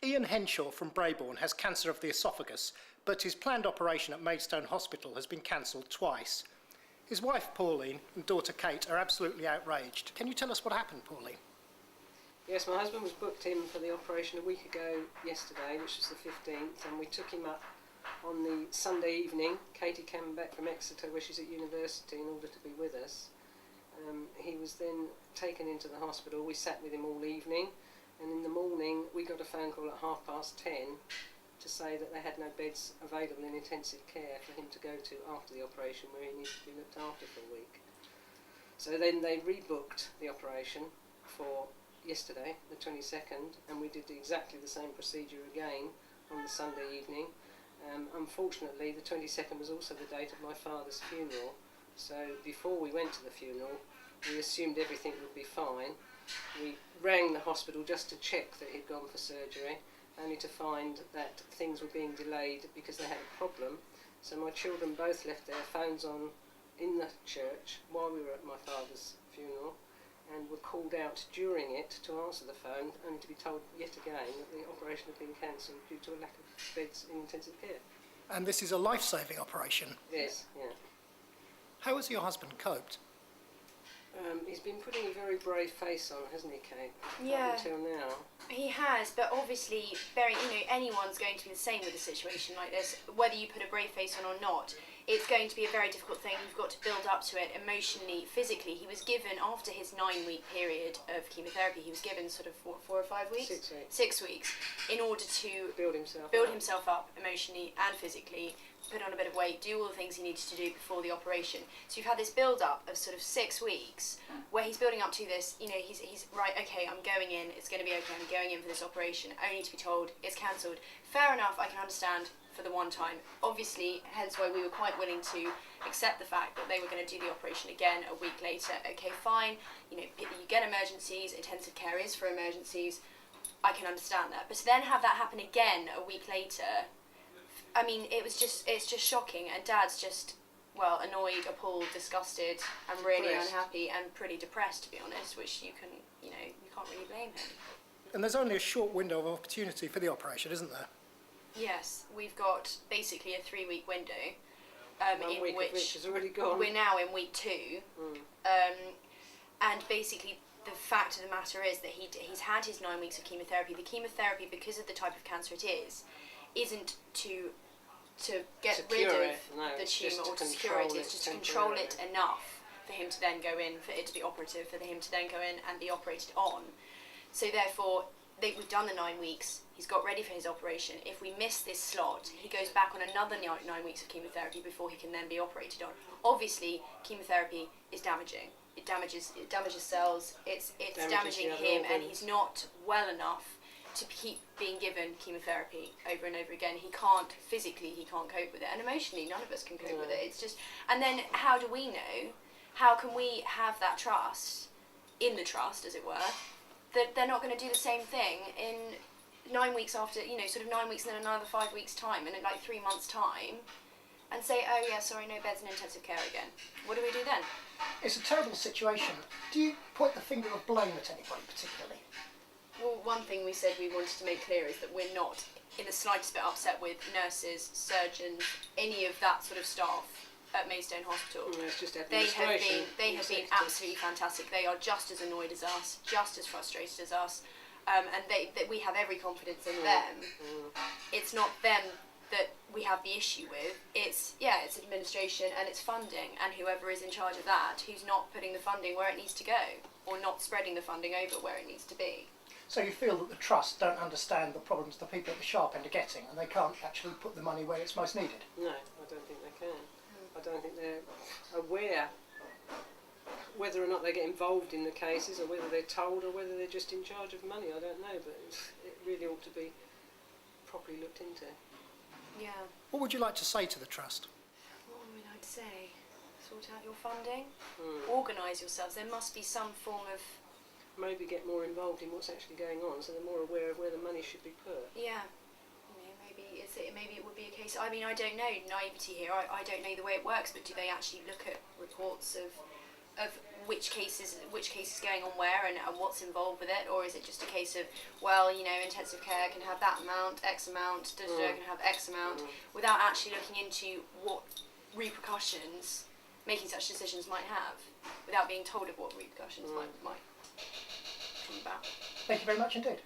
Ian Henshaw from Brabourne has cancer of the esophagus, but his planned operation at Maidstone Hospital has been cancelled twice. His wife Pauline and daughter Kate are absolutely outraged. Can you tell us what happened, Pauline? Yes, my husband was booked in for the operation a week ago yesterday, which was the 15th, and we took him up on the Sunday evening. Katie came back from Exeter, where she's at university, in order to be with us. He was then taken into the hospital. We sat with him all evening, and in the morning we got a phone call at 10:30 to say that they had no beds available in intensive care for him to go to after the operation, where he needed to be looked after for a week. So then they rebooked the operation for yesterday, the 22nd, and we did exactly the same procedure again on the Sunday evening. Unfortunately, the 22nd was also the date of my father's funeral, so before we went to the funeral, we assumed everything would be fine. We rang the hospital just to check that he'd gone for surgery, only to find that things were being delayed because they had a problem. So my children both left their phones on in the church while we were at my father's funeral, and were called out during it to answer the phone, only to be told yet again that the operation had been cancelled due to a lack of beds in intensive care. And this is a life-saving operation? Yes, yeah. How has your husband coped? He's been putting a very brave face on, hasn't he, Kate? Yeah. Up until now. He has, but obviously, anyone's going to be the same with a situation like this, whether you put a brave face on or not. It's going to be a very difficult thing. You've got to build up to it emotionally, physically. He was given, after his 9-week period of chemotherapy, he was given sort of 4 or 5 weeks? 6 weeks. 6 weeks, in order to build himself up emotionally and physically, put on a bit of weight, do all the things he needed to do before the operation. So you've had this build-up of sort of 6 weeks, where he's building up to this, he's right, okay, I'm going in, it's going to be okay, I'm going in for this operation, only to be told it's cancelled. Fair enough, I can understand for the one time. Obviously, hence why we were quite willing to accept the fact that they were going to do the operation again a week later. Okay, fine, you get emergencies, intensive care is for emergencies, I can understand that. But to then have that happen again a week later, I mean, it's just shocking, and Dad's just, annoyed, appalled, disgusted, and really unhappy and pretty depressed, to be honest, which you can't really blame him. And there's only a short window of opportunity for the operation, isn't there? Yes, we've got basically a 3-week window, in which has already gone. We're now in week 2, and basically the fact of the matter is that he's had his 9 weeks of chemotherapy. The chemotherapy, because of the type of cancer it is, isn't to get rid of the tumour or to secure it, it's just to control it enough for him to then go in, for it to be operative, for him to then go in and be operated on. So therefore, we've done the 9 weeks, he's got ready for his operation. If we miss this slot, he goes back on another 9 weeks of chemotherapy before he can then be operated on. Obviously, chemotherapy is damaging. It damages cells, it's damaging him, and he's not well enough to keep being given chemotherapy over and over again. He can't cope with it, and emotionally none of us can cope with it. It's just, and then how do we know, how can we have that trust, in the trust as it were, that they're not going to do the same thing in 9 weeks after, sort of 9 weeks and then another 5 weeks time, and in like 3 months time, and say, oh yeah, sorry, no beds in intensive care again. What do we do then? It's a terrible situation. Do you point the finger of blame at anybody particularly? Well, one thing we said we wanted to make clear is that we're not in the slightest bit upset with nurses, surgeons, any of that sort of staff at Maidstone Hospital. It's just they have been absolutely fantastic. They are just as annoyed as us, just as frustrated as us, and we have every confidence in them. It's not them that we have the issue with. It's administration and it's funding, and whoever is in charge of that, who's not putting the funding where it needs to go, or not spreading the funding over where it needs to be. So you feel that the Trust don't understand the problems the people at the sharp end are getting, and they can't actually put the money where it's most needed? No, I don't think they can. I don't think they're aware whether or not they get involved in the cases, or whether they're told, or whether they're just in charge of money. I don't know, but it really ought to be properly looked into. Yeah. What would you like to say to the Trust? What would I say? Sort out your funding, organise yourselves. There must be some form of... Maybe get more involved in what's actually going on, so they're more aware of where the money should be put. Yeah. Maybe it would be a case. I mean, I don't know, naivety here. I don't know the way it works, but do they actually look at reports of which case is going on where and what's involved with it, or is it just a case of, well, you know, intensive care can have that amount, X amount, can have X amount, without actually looking into what repercussions making such decisions might have, without being told of what repercussions might come about. Thank you very much indeed.